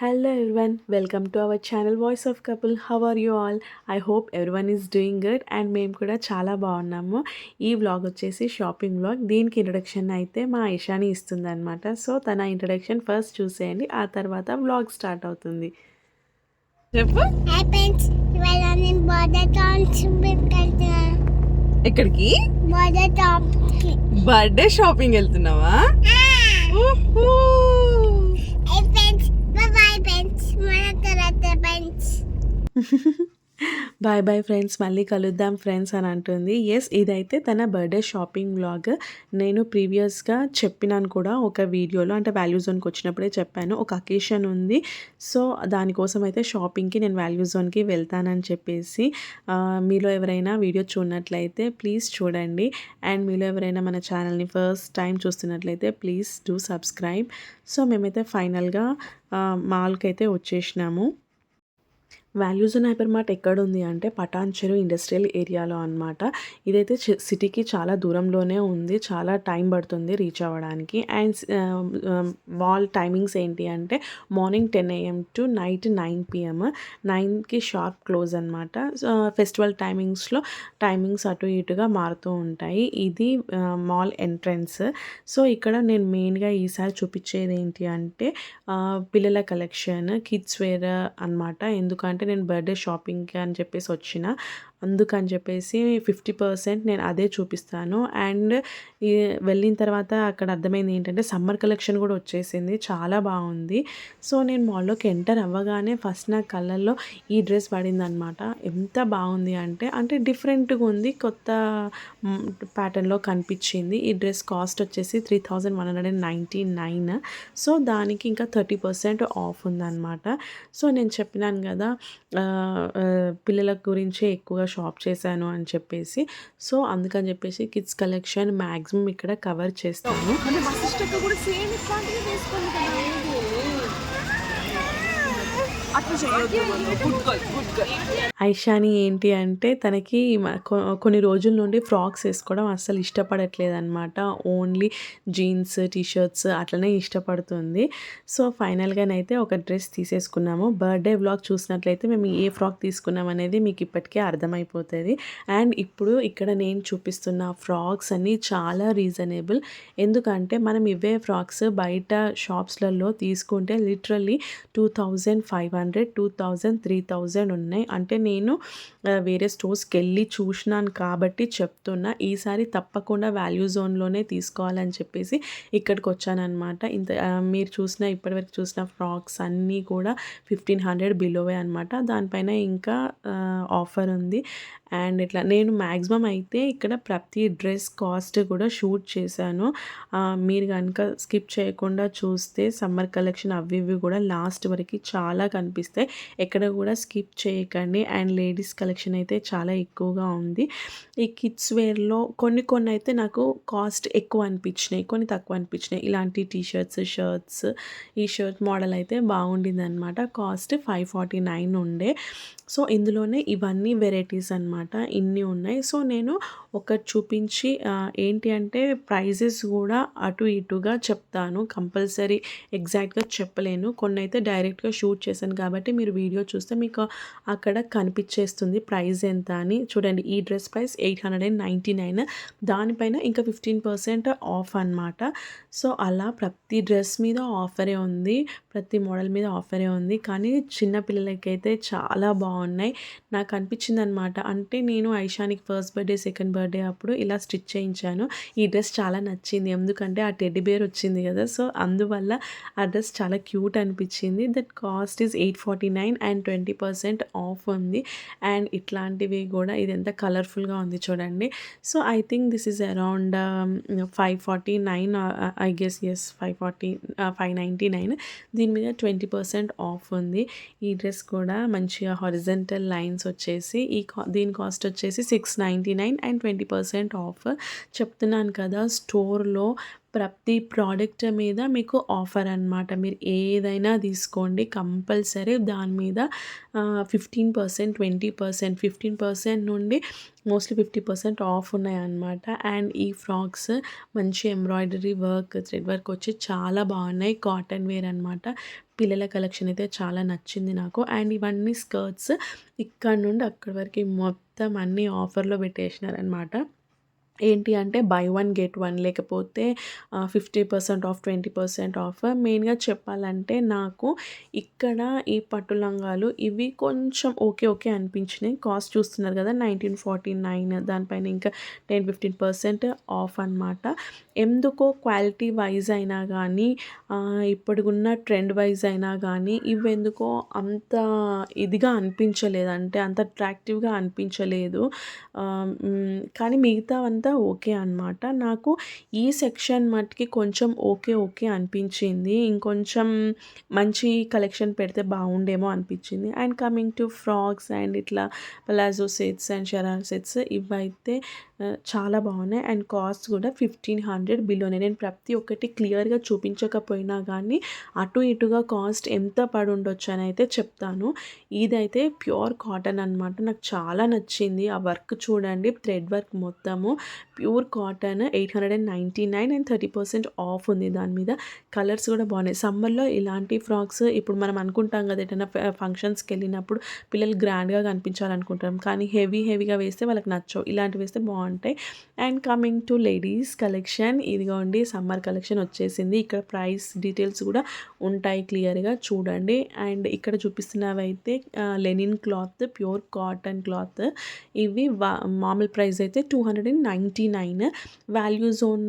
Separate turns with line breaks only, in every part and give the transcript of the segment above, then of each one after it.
Hello everyone, welcome to our channel Voice of Couple. How are you all? I hope everyone is doing good and మేము కూడా చాలా బాగున్నాము. ఈ vlog వచ్చేసి shopping vlog. దీనికి introduction అయితే మా ఇషాని ఇస్తుందన్నమాట. సో తన ఇంట్రడక్షన్ ఫస్ట్ చూసేయండి, ఆ తర్వాత వ్లాగ్ స్టార్ట్ అవుతుంది. చెప్పు. ఎక్కడికి? బర్త్డే షాపింగ్ వెళ్తున్నావా? బాయ్ బాయ్ ఫ్రెండ్స్, మళ్ళీ కలుద్దాం ఫ్రెండ్స్ అని అంటుంది. ఎస్, ఇదైతే తన బర్త్డే షాపింగ్ వ్లాగ్. నేను ప్రీవియస్గా చెప్పినాను కూడా ఒక వీడియోలో, అంటే వాల్యూ జోన్కి వచ్చినప్పుడే చెప్పాను. ఒక అకేషన్ ఉంది, సో దానికోసం అయితే షాపింగ్కి నేను వాల్యూ జోన్కి వెళ్తానని చెప్పేసి. మీలో ఎవరైనా వీడియో చూడనట్లయితే ప్లీజ్ చూడండి, అండ్ మీలో ఎవరైనా మన ఛానల్ని ఫస్ట్ టైం చూస్తున్నట్లయితే ప్లీజ్ డూ సబ్స్క్రైబ్. సో మేమైతే ఫైనల్గా మాల్కి అయితే వచ్చేసినాము. వాల్యూ జోన్ హైపర్ మార్ట్ ఎక్కడుంది అంటే పటాన్చెరు ఇండస్ట్రియల్ ఏరియాలో అనమాట. ఇదైతే సిటీకి చాలా దూరంలోనే ఉంది, చాలా టైం పడుతుంది రీచ్ అవ్వడానికి. అండ్ మాల్ టైమింగ్స్ ఏంటి అంటే morning 10 AM to night 9 PM. 9కి షార్ప్ క్లోజ్ అనమాట. ఫెస్టివల్ టైమింగ్స్ అటు ఇటుగా మారుతూ ఉంటాయి. ఇది మాల్ ఎంట్రన్స్. సో ఇక్కడ నేను మెయిన్గా ఈసారి చూపించేది ఏంటి అంటే పిల్లల కలెక్షన్, కిడ్స్ వేర్ అనమాట. ఎందుకంటే నేను బర్త్డే షాపింగ్కి అని చెప్పేసి వచ్చిన, అందుకని చెప్పేసి 50% నేను అదే చూపిస్తాను. అండ్ వెళ్ళిన తర్వాత అక్కడ అర్థమైంది ఏంటంటే సమ్మర్ కలెక్షన్ కూడా వచ్చేసింది, చాలా బాగుంది. సో నేను మాల్లోకి ఎంటర్ అవ్వగానే ఫస్ట్ నా కళ్ళల్లో ఈ డ్రెస్ పడింది అనమాట. ఎంత బాగుంది అంటే డిఫరెంట్గా ఉంది, కొత్త ప్యాటర్న్లో కనిపించింది. ఈ డ్రెస్ కాస్ట్ వచ్చేసి 3199. సో దానికి ఇంకా 30% ఆఫ్ ఉందన్నమాట. సో నేను చెప్పినాను కదా పిల్లల గురించి ఎక్కువగా షాప్ చేశాను అని చెప్పేసి. సో అందుకని చెప్పేసి కిడ్స్ కలెక్షన్ మ్యాక్సిమం ఇక్కడ కవర్ చేస్తాను. ఐషాని ఏంటి అంటే తనకి కొన్ని రోజుల నుండి ఫ్రాక్స్ వేసుకోవడం అస్సలు ఇష్టపడట్లేదు అనమాట. ఓన్లీ జీన్స్, టీషర్ట్స్ అట్లనే ఇష్టపడుతుంది. సో ఫైనల్గానైతే ఒక డ్రెస్ తీసేసుకున్నాము. బర్త్డే వ్లాగ్ చూసినట్లయితే మేము ఏ ఫ్రాక్ తీసుకున్నాం అనేది మీకు ఇప్పటికే అర్థమైపోతుంది. అండ్ ఇప్పుడు ఇక్కడ నేను చూపిస్తున్న ఫ్రాక్స్ అన్నీ చాలా రీజనబుల్. ఎందుకంటే మనం ఇవే ఫ్రాక్స్ బయట షాప్స్లలో తీసుకుంటే లిటరల్లీ 2500, 2000, 3000 ఉన్నాయి. అంటే నేను వేరే స్టోర్స్కి వెళ్ళి చూసినాను కాబట్టి చెప్తున్నా. ఈసారి తప్పకుండా వాల్యూ జోన్లోనే తీసుకోవాలని చెప్పేసి ఇక్కడికి వచ్చానమాట. మీరు ఇప్పటివరకు చూసిన ఫ్రాక్స్ అన్నీ కూడా 1500 బిలోవే అనమాట. దానిపైన ఇంకా ఆఫర్ ఉంది. అండ్ ఇట్లా నేను మ్యాక్సిమం అయితే ఇక్కడ ప్రతి డ్రెస్ కాస్ట్ కూడా షూట్ చేశాను. మీరు కనుక స్కిప్ చేయకుండా చూస్తే సమ్మర్ కలెక్షన్ అవి ఇవి కూడా లాస్ట్ వరకు చాలా కనిపిస్తాయి. ఎక్కడ కూడా స్కిప్ చేయకండి. అండ్ లేడీస్ కలెక్షన్ అయితే చాలా ఎక్కువగా ఉంది. ఈ కిడ్స్ వేర్లో కొన్ని అయితే నాకు కాస్ట్ ఎక్కువ అనిపించినాయి, కొన్ని తక్కువ అనిపించినాయి. ఇలాంటి టీషర్ట్స్, షర్ట్స్, ఈ షర్ట్ మోడల్ అయితే బాగుండింది అనమాట. కాస్ట్ 549 ఉండే. సో ఇందులోనే ఇవన్నీ వెరైటీస్ అనమాట, ఇన్ని ఉన్నాయి. సో నేను ఒకటి చూపించి ఏంటి అంటే ప్రైజెస్ కూడా అటు ఇటుగా చెప్తాను, కంపల్సరీ ఎగ్జాక్ట్గా చెప్పలేను. కొన్ని అయితే డైరెక్ట్గా షూట్ చేశాను కాబట్టి మీరు వీడియో చూస్తే మీకు అక్కడ కనిపించేస్తుంది ప్రైస్ ఎంత అని. చూడండి, ఈ డ్రెస్ ప్రైస్ 899, దానిపైన ఇంకా 15% ఆఫ్ అనమాట. సో అలా ప్రతి డ్రెస్ మీద ఆఫరే ఉంది, ప్రతి మోడల్ మీద ఆఫరే ఉంది. కానీ చిన్నపిల్లలకైతే చాలా బాగున్నాయి. నాకు అనిపించింది అనమాట, అంటే నేను ఐషానికి ఫస్ట్ బర్త్డే, సెకండ్ బర్త్డే అప్పుడు ఇలా స్టిచ్ చేయించాను. ఈ డ్రెస్ చాలా నచ్చింది, ఎందుకంటే ఆ టెడ్డీ బేర్ వచ్చింది కదా, సో అందువల్ల ఆ డ్రెస్ చాలా క్యూట్ అనిపించింది. That cost is 849 and 20% off ఉంది. అండ్ ఇట్లాంటివి కూడా ఇది ఎంత కలర్ఫుల్గా ఉంది చూడండి. So I think this is around 549, I guess, yes 599. దీని మీద 20% ఆఫ్ ఉంది. ఈ డ్రెస్ కూడా మంచిగా హారిజంటల్ లైన్స్ వచ్చేసి దీని కాస్ట్ వచ్చేసి 699 అండ్ 20% ఆఫ్. చెప్తున్నాను కదా, స్టోర్లో ప్రతి ప్రోడక్ట్ మీద మీకు ఆఫర్ అనమాట. మీరు ఏదైనా తీసుకోండి కంపల్సరీ దాని మీద 15%, 20%, 15% నుండి మోస్ట్‌లీ 50% ఆఫ్ ఉన్నాయన్నమాట. అండ్ ఈ ఫ్రాక్స్ మంచి ఎంబ్రాయిడరీ వర్క్, థ్రెడ్ వర్క్ వచ్చి చాలా బాగున్నాయి. కాటన్ వేర్ అనమాట. పిల్లల కలెక్షన్ అయితే చాలా నచ్చింది నాకు. అండ్ ఇవన్నీ స్కర్ట్స్ ఇక్కడ నుండి అక్కడి వరకు మొత్తం అన్నీ ఆఫర్‌లో పెట్టేసినారనమాట. ఏంటి అంటే బై వన్ గెట్ వన్ లేకపోతే 50% ఆఫ్, 20% ఆఫ్. మెయిన్‌గా చెప్పాలంటే నాకు ఇక్కడ ఈ పట్టు లంగాలు ఇవి కొంచెం ఓకే, ఓకే అనిపించినాయి. కాస్ట్ చూస్తున్నారు కదా! 1949 దానిపైన ఇంకా 10, 15% ఆఫ్ అనమాట. ఎందుకో క్వాలిటీ వైజ్ అయినా గానీ, ఇప్పుడున్న ట్రెండ్ వైజ్ అయినా గానీ, ఇవెందుకో అంత ఇదిగా అనిపించలేదు. అంటే అంత అట్రాక్టివ్‌గా అనిపించలేదు. కానీ మిగతావంతా ఓకే అనమాట. నాకు ఈ సెక్షన్ మటికి కొంచెం ఓకే, ఓకే అనిపించింది. ఇంకొంచెం మంచి కలెక్షన్ పెడితే బాగుండేమో అనిపించింది. And coming to frocks and ఇట్లా palazzo sets and sharara sets ఇవైతే చాలా బాగున్నాయి. అండ్ కాస్ట్ కూడా 1500 బిలోనే. నేను ప్రతి ఒక్కటి క్లియర్‌గా చూపించకపోయినా కానీ అటు ఇటుగా కాస్ట్ ఎంత పడుండొచ్చు అని అయితే చెప్తాను. ఇదైతే ప్యూర్ కాటన్ అనమాట. నాకు చాలా నచ్చింది. ఆ వర్క్ చూడండి, థ్రెడ్ వర్క్ మొత్తము ప్యూర్ కాటన్ 899 అండ్ 30% ఆఫ్ ఉంది దాని మీద. కలర్స్ కూడా బాగున్నాయి. సమ్మర్‌లో ఇలాంటి ఫ్రాక్స్ ఇప్పుడు మనం అనుకుంటాం కదా! ఎటైనా ఫంక్షన్స్‌కి వెళ్ళినప్పుడు పిల్లలు గ్రాండ్‌గా కనిపించాలనుకుంటాం. కానీ హెవీగా వేస్తే వాళ్ళకి నచ్చవు. ఇలాంటివి వేస్తే బాగుంటాయి. And coming to ladies collection ఇదిగోండి సమ్మర్ కలెక్షన్ వచ్చేసింది. ఇక్కడ ప్రైస్ డీటెయిల్స్ కూడా ఉంటాయి క్లియర్‌గా చూడండి. అండ్ ఇక్కడ చూపిస్తున్నవైతే linen cloth, pure cotton cloth. ఇవి మామూలు ప్రైస్ అయితే 299. వాల్యూ జోన్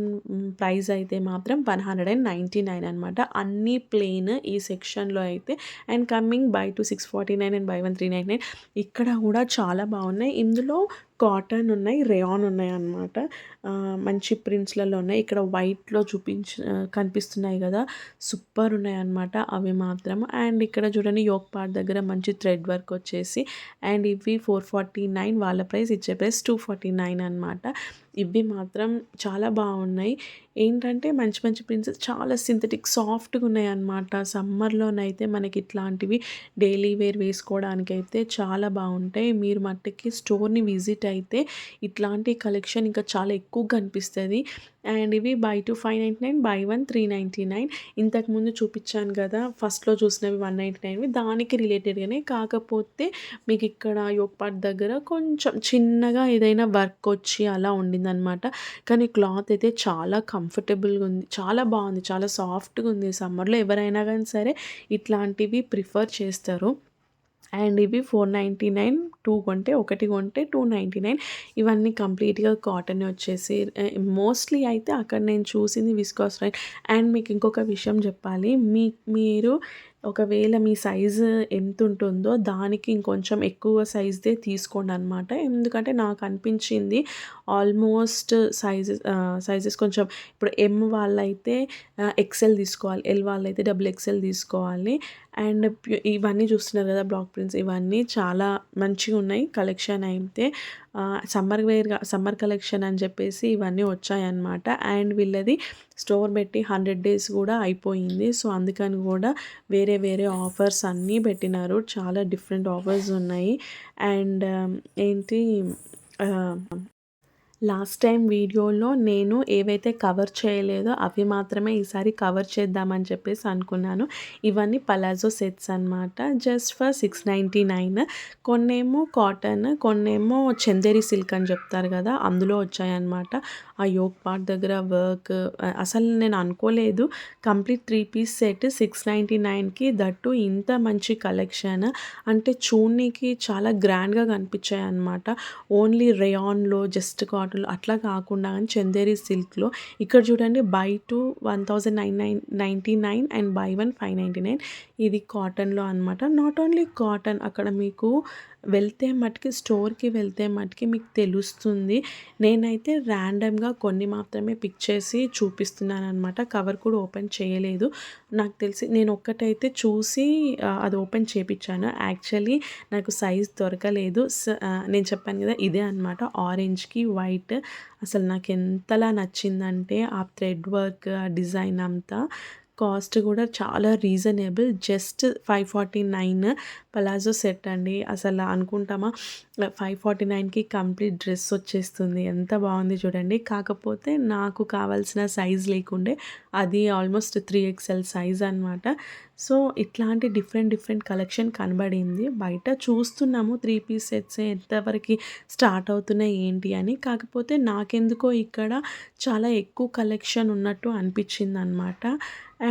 ప్రైస్ అయితే మాత్రం 199 అనమాట. అన్నీ ప్లెయిన్ ఈ సెక్షన్‌లో అయితే. And coming by 2 649 and by 1 399. ఇక్కడ కూడా చాలా బాగున్నాయి. ఇందులో కాటన్ ఉన్నాయి, రేయాన్ ఉన్నాయన్నమాట. మంచి ప్రింట్స్‌లలో ఉన్నాయి. ఇక్కడ వైట్‌లో కనిపిస్తున్నాయి కదా! సూపర్ ఉన్నాయన్నమాట అవి మాత్రం. అండ్ ఇక్కడ చూడండి యోక్ పార్ట్ దగ్గర మంచి థ్రెడ్ వర్క్ వచ్చేసి అండ్ ఇవి 449 వాళ్ళ ప్రైస్, ఇచ్చే ప్రైస్ 249 అనమాట. ఇవి మాత్రం చాలా బాగున్నాయి. ఏంటంటే మంచి మంచి ప్రింట్స్ చాలా సింథటిక్ సాఫ్ట్‌గా ఉన్నాయన్నమాట. సమ్మర్‌లోనైతే మనకి ఇట్లాంటివి డైలీ వేర్ వేసుకోవడానికైతే చాలా బాగుంటాయి. మీరు మట్టుకి స్టోర్‌ని విజిట్ అయితే ఇట్లాంటి కలెక్షన్ ఇంకా చాలా ఎక్కువ కనిపిస్తది. అండ్ ఇవి బై 2 599, బై 1 399. ఇంతకుముందు చూపించాను కదా! ఫస్ట్‌లో చూసినవి 199వి దానికి రిలేటెడ్‌గానే. కాకపోతే మీకు ఇక్కడ యోక్ పార్ట్ దగ్గర కొంచెం చిన్నగా ఏదైనా వర్క్ వచ్చి అలా ఉండిందనమాట. కానీ క్లాత్ అయితే చాలా కంఫర్టబుల్‌గా ఉంది. చాలా బాగుంది. చాలా సాఫ్ట్‌గా ఉంది. సమ్మర్‌లో ఎవరైనా గానీ సరే ఇట్లాంటివి ప్రిఫర్ చేస్తారు. అండ్ ఇవి 499. 2 కొంటే, ఒకటి కొంటే 299. ఇవన్నీ కంప్లీట్‌గా కాటనే వచ్చేసి మోస్ట్‌లీ అయితే అక్కడ నేను చూసింది విస్కాస్ రైన్. అండ్ మీకు ఇంకొక విషయం చెప్పాలి. మీరు ఒకవేళ మీ సైజు ఎంతుంటుందో దానికి ఇంకొంచెం ఎక్కువ సైజ్‌దే తీసుకోండనమాట. ఎందుకంటే నాకు అనిపించింది ఆల్మోస్ట్ సైజెస్ కొంచెం ఇప్పుడు ఎమ్ వాళ్ళైతే ఎక్సెల్ తీసుకోవాలి. ఎల్ వాళ్ళైతే డబుల్ ఎక్సెల్ తీసుకోవాలి. అండ్ ఇవన్నీ చూస్తున్నారు కదా! బ్లాక్ ప్రింట్స్ ఇవన్నీ చాలా మంచిగున్నాయి కలెక్షన్ అయితే. సమ్మర్ కలెక్షన్ అని చెప్పేసి ఇవన్నీ వచ్చాయన్నమాట. అండ్ వీళ్ళది స్టోర్ పెట్టి 100 డేస్ కూడా అయిపోయింది. సో, అందుకని కూడా వేరే వేరే ఆఫర్స్ అన్నీ పెట్టినారు. చాలా డిఫరెంట్ ఆఫర్స్ ఉన్నాయి. అండ్ ఏంటి లాస్ట్ టైం వీడియోలో నేను ఏవైతే కవర్ చేయలేదో అవి మాత్రమే ఈసారి కవర్ చేద్దామని చెప్పేసి అనుకున్నాను. ఇవన్నీ పలాజో సెట్స్ అనమాట. Just for 699. కొన్నేమో కాటన్, కొన్నేమో చందేరి సిల్క్ అని చెప్తారు కదా! అందులో వచ్చాయన్నమాట. ఆ యోక్ పార్ట్ దగ్గర వర్క్ అసలు నేను అనుకోలేదు. కంప్లీట్ 3 పీస్ సెట్ 699కి దట్టు ఇంత మంచి కలెక్షన్. అంటే చూడనీకి చాలా గ్రాండ్‌గా కనిపించాయి అన్నమాట. ఓన్లీ రేయాన్‌లో జస్ట్ కాటన్‌లో అట్లా కాకుండా కానీ చందేరి సిల్క్‌లో ఇక్కడ చూడండి బై 2 1999 అండ్ బై 1 599. ఇది కాటన్‌లో అనమాట. నాట్ ఓన్లీ కాటన్ అక్కడ మీకు వెళ్తే మటికి స్టోర్‌కి వెళ్తే మటికి మీకు తెలుస్తుంది. నేనైతే ర్యాండమ్‌గా కొన్ని మాత్రమే పిక్ చేసి చూపిస్తున్నాననమాట. కవర్ కూడా ఓపెన్ చేయలేదు. నాకు తెలిసి నేను ఒక్కటైతే చూసి అది ఓపెన్ చేపిచ్చాను. యాక్చువల్లీ నాకు సైజ్ దొరకలేదు. నేను చెప్పాను కదా! ఇదే అనమాట ఆరెంజ్‌కి వైట్. అసలు నాకెంతలా నచ్చిందంటే ఆ థ్రెడ్ వర్క్, ఆ డిజైన్ అంతా. కాస్ట్ కూడా చాలా రీజనబుల్. జస్ట్ 549 పలాజో సెట్ అండి. అసలు అనుకుంటామా 549కి కంప్లీట్ డ్రెస్ వచ్చేస్తుంది. ఎంత బాగుంది చూడండి. కాకపోతే నాకు కావాల్సిన సైజ్ లేకుండే. అది ఆల్మోస్ట్ 3XL సైజ్ అనమాట. సో, ఇట్లాంటి డిఫరెంట్ కలెక్షన్ కనబడింది. బయట చూస్తున్నాము 3 పీస్ సెట్స్ ఎంతవరకి స్టార్ట్ అవుతున్నాయి ఏంటి అని. కాకపోతే నాకెందుకో ఇక్కడ చాలా ఎక్కువ కలెక్షన్ ఉన్నట్టు అనిపించిందనమాట.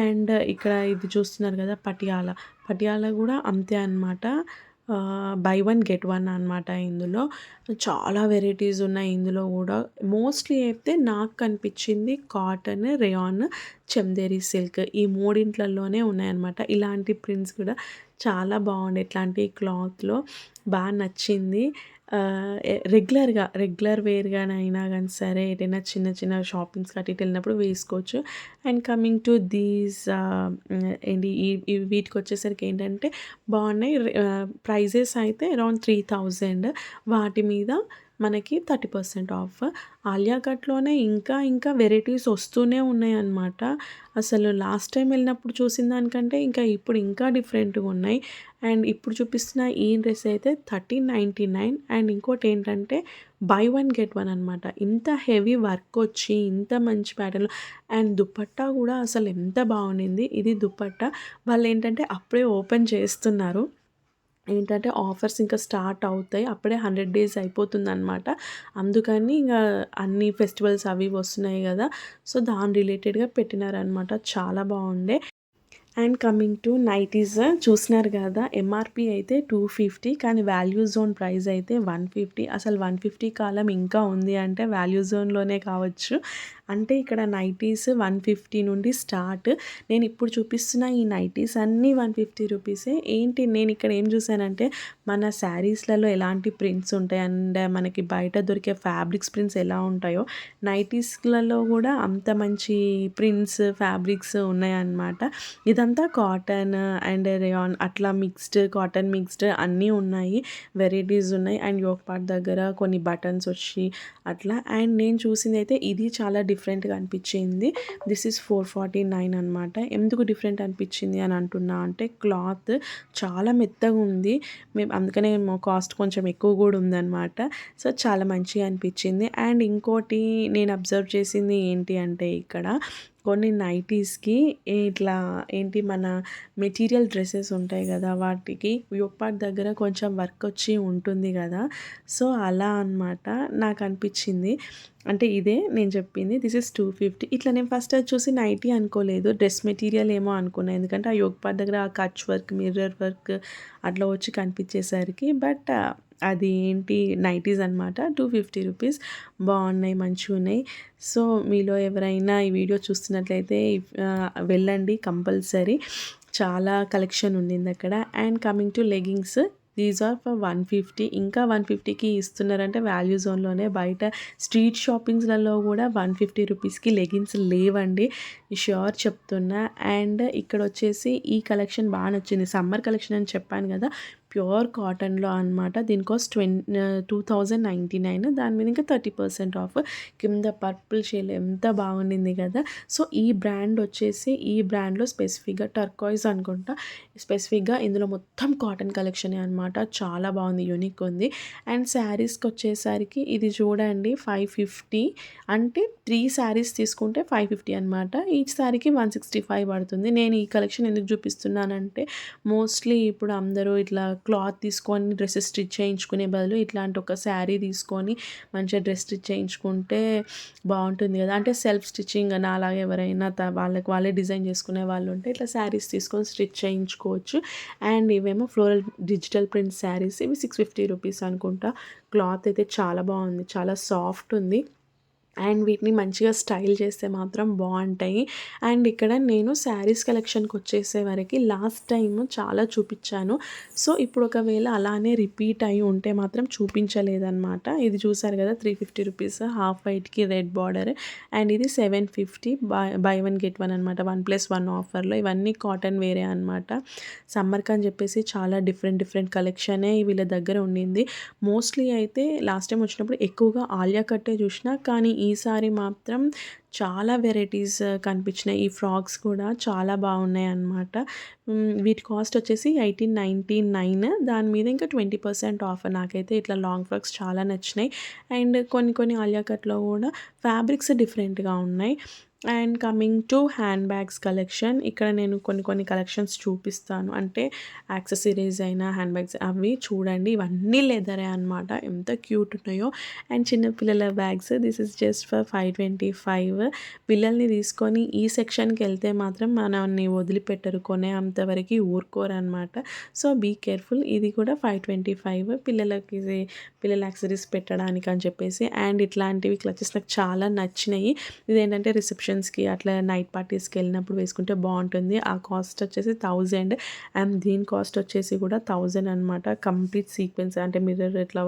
అండ్ ఇక్కడ ఇది చూస్తున్నారు కదా! పటియాలా. పటియాలా కూడా అంతే అనమాట. బై వన్ గెట్ వన్ అనమాట ఇందులో. చాలా వెరైటీస్ ఉన్నాయి ఇందులో గూడా. మోస్ట్‌లీ అయితే నాకు కనిపించింది కాటన్, రేయాన్, చందేరి సిల్క్ ఈ మూడింట్లలోనే ఉన్నాయన్నమాట. ఇలాంటి ప్రింట్స్ కూడా చాలా బాగుండే. ఇట్లాంటి క్లాత్‌లో నచ్చింది. రెగ్యులర్ వేర్‌గానైనా గానీ సరే, ఎటైనా చిన్న చిన్న షాపింగ్స్‌కి అటు ఇటు వెళ్ళినప్పుడు వేసుకోవచ్చు. అండ్ కమింగ్ టు దీస్ ఏంటి ఈ వీటికొచ్చేసరికి ఏంటంటే బాగున్నాయి. ప్రైజెస్ అయితే అరౌండ్ 3000. వాటి మీద మనకి 30% ఆఫ్. ఆలియా కట్‌లోనే ఇంకా వెరైటీస్ వస్తూనే ఉన్నాయన్నమాట. అసలు లాస్ట్ టైం వెళ్ళినప్పుడు చూసిన దానికంటే ఇప్పుడు ఇంకా డిఫరెంట్‌గా ఉన్నాయి. అండ్ ఇప్పుడు చూపిస్తున్న ఈ డ్రెస్ అయితే 1399. అండ్ ఇంకోటేంటంటే బై వన్ గెట్ వన్ అనమాట. ఇంత హెవీ వర్క్ వచ్చి ఇంత మంచి ప్యాటర్న్‌లో అండ్ దుపట్టా కూడా అసలు ఎంత బాగుండింది. ఇది దుపట్టా. వాళ్ళేంటంటే అప్పుడే ఓపెన్ చేస్తున్నారు. ఏంటంటే ఆఫర్స్ ఇంకా స్టార్ట్ అవుతాయి. అప్పుడే 100 డేస్ అయిపోతుందనమాట. అందుకని అన్ని ఫెస్టివల్స్ అవి ఇవి వస్తున్నాయి గదా! సో, దాని రిలేటెడ్‌గా పెట్టినారనమాట. చాలా బాగుండే. అండ్ కమింగ్ టు నైటీస్ చూసినారు కదా! ఎంఆర్‌పీ అయితే 250 కానీ వాల్యూ జోన్ ప్రైస్ అయితే 150. అసలు 150 కాలం ఇంకా ఉంది అంటే వాల్యూ జోన్‌లోనే కావచ్చు. అంటే ఇక్కడ నైటీస్ 150 నుండి స్టార్ట్. నేను ఇప్పుడు చూపిస్తున్న ఈ నైటీస్ అన్నీ 150 రూపీసే. ఏంటి నేను ఇక్కడ ఏం చూసానంటే మన శారీస్‌లలో ఎలాంటి ప్రింట్స్ ఉంటాయి అండ్ మనకి బయట దొరికే ఫ్యాబ్రిక్స్ ప్రింట్స్ ఎలా ఉంటాయో నైటీస్‌లలో కూడా అంత మంచి ప్రింట్స్, ఫ్యాబ్రిక్స్ ఉన్నాయన్నమాట. ఇదంతా కాటన్ అండ్ రేయాన్ అట్లా కాటన్ మిక్స్డ్ అన్నీ ఉన్నాయి. వెరైటీస్ ఉన్నాయి. అండ్ యోక్ పార్ట్ దగ్గర కొన్ని బటన్స్ వచ్చి అట్లా. అండ్ నేను చూసిందైతే ఇది చాలా డిఫరెంట్‌గా అనిపించింది. దిస్ ఈజ్ 449 అనమాట. ఎందుకు డిఫరెంట్ అనిపించింది అని అంటున్నా అంటే క్లాత్ చాలా మెత్తగా ఉంది. అందుకనే కాస్ట్ కొంచెం ఎక్కువ కూడా ఉందన్నమాట. సో, చాలా మంచిగా అనిపించింది. అండ్ ఇంకోటి నేను అబ్జర్వ్ చేసింది ఏంటి అంటే ఇక్కడ కొన్ని నైటీస్‌కి ఇట్లా ఏంటి మన మెటీరియల్ డ్రెసెస్ ఉంటాయి కదా! వాటికి యోక్ పార్ట్ దగ్గర కొంచెం వర్క్ వచ్చి ఉంటుంది కదా! సో, అలా అనమాట నాకనిపించింది. అంటే ఇదే నేను చెప్పింది. This is 250. ఇట్లా నేను ఫస్ట్ అది చూసి నైటీ అనుకోలేదు. డ్రెస్ మెటీరియల్ ఏమో అనుకున్నా. ఎందుకంటే ఆ యోక్ పార్ట్ దగ్గర ఆ కచ్ వర్క్, మిర్రర్ వర్క్ అట్లా వచ్చి కనిపించేసరికి. బట్ అది ఏంటి నైటీస్ అనమాట. 250 రూపీస్. బాగున్నాయి, మంచిగున్నాయి. సో, మీలో ఎవరైనా ఈ వీడియో చూస్తున్నట్లయితే వెళ్ళండి కంపల్సరీ. చాలా కలెక్షన్ ఉండింది అక్కడ. And coming to leggings these are for 150. ఇంకా 150కి ఇస్తున్నారంటే వాల్యూ జోన్‌లోనే. బయట స్ట్రీట్ షాపింగ్స్‌లలో కూడా 150 రూపీస్‌కి లెగిన్స్ లేవండి. ష్యూర్ చెప్తున్నా. అండ్ ఇక్కడొచ్చేసి ఈ కలెక్షన్ నచ్చింది. సమ్మర్ కలెక్షన్ అని చెప్పాను కదా! ప్యూర్ కాటన్‌లో అనమాట. దీని కాస్ట్ 2099. దాని మీద ఇంకా 30% ఆఫ్. కింద పర్పుల్ షేడ్ ఎంత బాగుండింది కదా! సో, ఈ బ్రాండ్‌లో స్పెసిఫిక్‌గా టర్కాయిజ్ అనుకుంటా. స్పెసిఫిక్‌గా ఇందులో మొత్తం కాటన్ కలెక్షనే అనమాట. చాలా బాగుంది. యూనిక్ ఉంది. అండ్ శారీస్‌కొచ్చేసరికి ఇది చూడండి 550. అంటే 3 శారీస్ తీసుకుంటే 550 అనమాట. ఈచ్ శారీకి 165 పడుతుంది. నేను ఈ కలెక్షన్ ఎందుకు చూపిస్తున్నానంటే మోస్ట్‌లీ ఇప్పుడు అందరూ ఇట్లా క్లాత్ తీసుకొని డ్రెసెస్ స్టిచ్ చేయించుకునే బదులు ఇట్లాంటి ఒక శారీ తీసుకొని మంచిగా డ్రెస్ స్టిచ్ చేయించుకుంటే బాగుంటుంది కదా! అంటే సెల్ఫ్ స్టిచ్చింగ్ నాలాగా ఎవరైనా వాళ్ళకి వాళ్ళే డిజైన్ చేసుకునే వాళ్ళు ఉంటే ఇట్లా శారీస్ తీసుకొని స్టిచ్ చేయించుకోవచ్చు. అండ్ ఇవేమో ఫ్లోరల్ డిజిటల్ ప్రింట్ శారీస్. ఇవి 650 రూపీస్ అనుకుంటా. క్లాత్ అయితే చాలా బాగుంది. చాలా సాఫ్ట్ ఉంది. అండ్ వీటిని మంచిగా స్టైల్ చేస్తే మాత్రం బాగుంటాయి. అండ్ ఇక్కడ నేను శారీస్ కలెక్షన్కి వచ్చేసేవరకు లాస్ట్ టైం చాలా చూపించాను. సో ఇప్పుడు ఒకవేళ అలానే రిపీట్ అయి ఉంటే మాత్రం చూపించలేదన్నమాట. ఇది చూసారు కదా, 350 రూపీస్ హాఫ్ వైట్కి రెడ్ బార్డర్. అండ్ ఇది 750 బై 1 గెట్ 1 అనమాట, 1+1 ఆఫర్లో. ఇవన్నీ కాటన్ వేరే అనమాట. సమ్మర్కి అని చెప్పేసి చాలా డిఫరెంట్ కలెక్షనే వీళ్ళ దగ్గర ఉండింది. మోస్ట్లీ అయితే లాస్ట్ టైం వచ్చినప్పుడు ఎక్కువగా ఆలియా కట్టే చూసిన, కానీ ఈసారి మాత్రం చాలా వెరైటీస్ కనిపించినాయి. ఈ ఫ్రాక్స్ కూడా చాలా బాగున్నాయి అన్నమాట. వీటి కాస్ట్ వచ్చేసి 1899. దాని మీద ఇంకా 20% ఆఫర్. నాకైతే ఇట్లా లాంగ్ ఫ్రాక్స్ చాలా నచ్చినాయి. అండ్ కొన్ని ఆలియా కట్లో కూడా ఫ్యాబ్రిక్స్ డిఫరెంట్గా ఉన్నాయి. And coming to hand bags collection, ఇక్కడ నేను కొన్ని కలెక్షన్స్ చూపిస్తాను. అంటే యాక్సెసరీస్ అయినా హ్యాండ్ బ్యాగ్స్ అవి చూడండి, ఇవన్నీ లెదరే అనమాట. ఎంత క్యూట్ ఉన్నాయో. అండ్ చిన్నపిల్లల bags, this is just for 525. పిల్లల్ని తీసుకొని ఈ సెక్షన్కి వెళ్తే మాత్రం మనల్ని వదిలిపెట్టరు, కొనే అంతవరకు ఊరుకోరు అనమాట. So be careful. ఇది కూడా 525 పిల్లల యాక్సెసరీస్ పెట్టడానికి అని చెప్పేసి. అండ్ ఇట్లాంటివి క్లచెస్ నాకు చాలా నచ్చినాయి. ఇదేంటంటే రిసెప్షన్స్కి అట్లా నైట్ పార్టీస్కి వెళ్ళినప్పుడు వేసుకుంటే బాగుంటుంది. ఆ కాస్ట్ వచ్చేసి 1000. అండ్ దీని కాస్ట్ వచ్చేసి కూడా 1000 అనమాట. కంప్లీట్ సీక్వెన్స్ అంటే మిర్రర్ ఇట్లా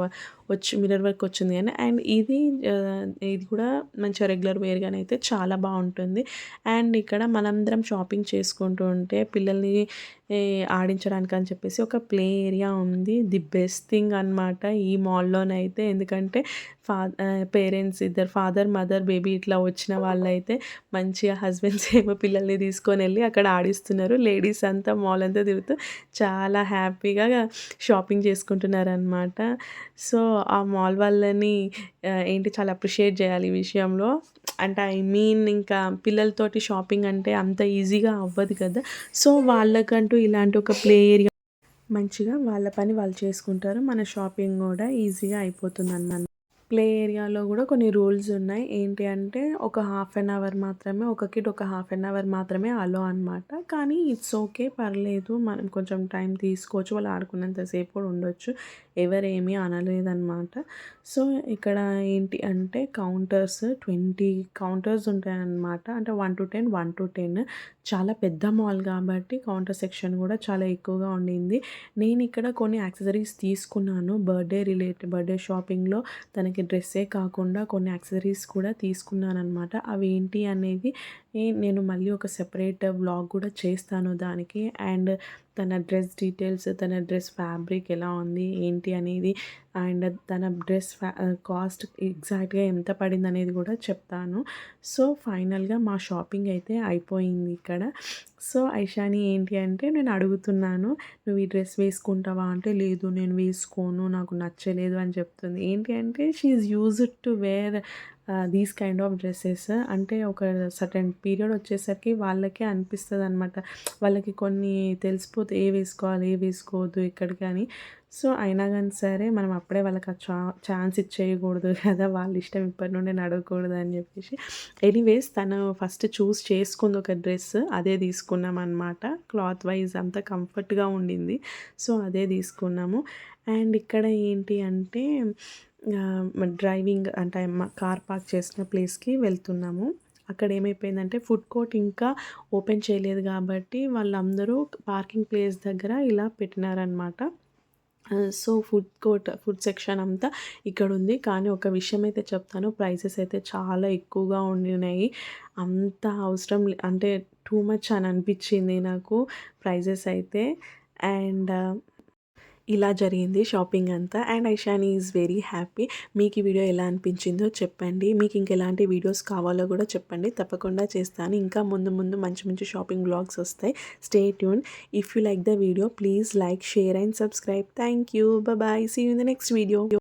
మిర్రర్ వర్క్ వచ్చింది కానీ. అండ్ ఇది కూడా మంచిగా రెగ్యులర్ వేర్గానైతే చాలా బాగుంటుంది. అండ్ ఇక్కడ మనందరం షాపింగ్ చేసుకుంటూ ఉంటే పిల్లల్ని ఆడించడానికి అని చెప్పేసి ఒక ప్లే ఏరియా ఉంది. ది బెస్ట్ థింగ్ అనమాట ఈ మాల్లోనైతే. ఎందుకంటే పేరెంట్స్ ఇద్దరు, ఫాదర్ మదర్ బేబీ ఇట్లా వచ్చిన వాళ్ళైతే మంచిగా హస్బెండ్స్ ఏమో పిల్లల్ని తీసుకొని వెళ్ళి అక్కడ ఆడిస్తున్నారు. లేడీస్ అంతా మాల్ అంతా తిరుగుతూ చాలా హ్యాపీగా షాపింగ్ చేసుకుంటున్నారు అనమాట. సో ఆ మాల్ వాళ్ళని చాలా అప్రిషియేట్ చేయాలి ఈ విషయంలో. అంటే ఇంకా పిల్లలతోటి షాపింగ్ అంటే అంత ఈజీగా అవ్వదు కదా. సో వాళ్ళకంటూ ఇలాంటి ఒక ప్లే ఏరియా మంచిగా వాళ్ళ పని వాళ్ళు చేసుకుంటారు. మన షాపింగ్ కూడా ఈజీగా అయిపోతుంది అన్నమాట. ప్లే ఏరియాలో కూడా కొన్ని రూల్స్ ఉన్నాయి. ఏంటి అంటే ఒక హాఫ్ అన్ అవర్ మాత్రమే, ఒక కిడ్ ఒక హాఫ్ అన్ అవర్ మాత్రమే అలో అనమాట. కానీ ఇట్స్ ఓకే, పర్లేదు, మనం కొంచెం టైం తీసుకోవచ్చు, వాళ్ళు ఆడుకున్నంతసేపు కూడా ఉండొచ్చు, ఎవరేమీ అనలేదన్నమాట. సో ఇక్కడ ఏంటి అంటే కౌంటర్స్ 20 కౌంటర్స్ ఉంటాయన్నమాట. అంటే 1 to 10, 1 to 10. చాలా పెద్ద మాల్ కాబట్టి కౌంటర్ సెక్షన్ కూడా చాలా ఎక్కువగా ఉండింది. నేను ఇక్కడ కొన్ని యాక్సెసరీస్ తీసుకున్నాను. బర్త్డే షాపింగ్లో తనకి డ్రెస్సే కాకుండా కొన్ని యాక్సెసరీస్ కూడా తీసుకున్నానమాట. అవి ఏంటి అనేది నేను మళ్ళీ ఒక సెపరేట్ వ్లాగ్ కూడా చేస్తాను దానికి. అండ్ తన డ్రెస్ డీటెయిల్స్, తన డ్రెస్ ఫ్యాబ్రిక్ ఎలా ఉంది ఏంటి అనేది, అండ్ తన డ్రెస్ కాస్ట్ ఎగ్జాక్ట్గా ఎంత పడింది అనేది కూడా చెప్తాను. సో ఫైనల్గా మా షాపింగ్ అయితే అయిపోయింది ఇక్కడ. సో ఐషాని ఏంటి అంటే నేను అడుగుతున్నాను, నువ్వు ఈ డ్రెస్ వేసుకుంటావా అంటే, లేదు నేను వేసుకోను, నాకు నచ్చలేదు అని చెప్తుంది. ఏంటి అంటే she is used to wear these kind of dresses. అంటే ఒక సర్టెన్ పీరియడ్ వచ్చేసరికి వాళ్ళకే అనిపిస్తుంది అనమాట, వాళ్ళకి కొన్ని తెలిసిపోతే ఏ వేసుకోవాలి ఏ వేసుకోవద్దు ఎక్కడికి అని. సో అయినా కానీ సరే మనం అప్పుడే వాళ్ళకి ఆ ఛాన్స్ ఇచ్చేయకూడదు కదా, వాళ్ళ ఇష్టం ఇప్పటి నుండి అడగకూడదు అని చెప్పేసి. ఎనీవేస్ తను ఫస్ట్ చూస్ చేసుకుంది ఒక డ్రెస్, అదే తీసుకున్నాం అనమాట. క్లాత్ వైజ్ అంతా కంఫర్ట్గా ఉండింది. సో అదే తీసుకున్నాము. అండ్ ఇక్కడ ఏంటి అంటే డ్రైవింగ్ అంటే కార్ పార్క్ చేసిన ప్లేస్కి వెళ్తున్నాము. అక్కడ ఏమైపోయిందంటే ఫుడ్ కోర్ట్ ఇంకా ఓపెన్ చేయలేదు కాబట్టి వాళ్ళందరూ పార్కింగ్ ప్లేస్ దగ్గర ఇలా పెట్టినారనమాట. సో ఫుడ్ సెక్షన్ అంతా ఇక్కడ ఉంది. కానీ ఒక విషయం అయితే చెప్తాను, ప్రైసెస్ అయితే చాలా ఎక్కువగా ఉండినాయి. అంత అవసరం అంటే టూ మచ్ అని అనిపించింది నాకు ప్రైజెస్ అయితే. అండ్ ఇలా జరిగింది షాపింగ్ అంతా. And Aishani is very happy. మీకు ఈ వీడియో ఎలా అనిపించిందో చెప్పండి. మీకు ఇంకెలాంటి వీడియోస్ కావాలో కూడా చెప్పండి, తప్పకుండా చేస్తాను. ఇంకా ముందు మంచి షాపింగ్ వ్లాగ్స్ వస్తాయి. Stay tune. If you like the video please like, share and subscribe. Thank you. Bye. See you in the next video.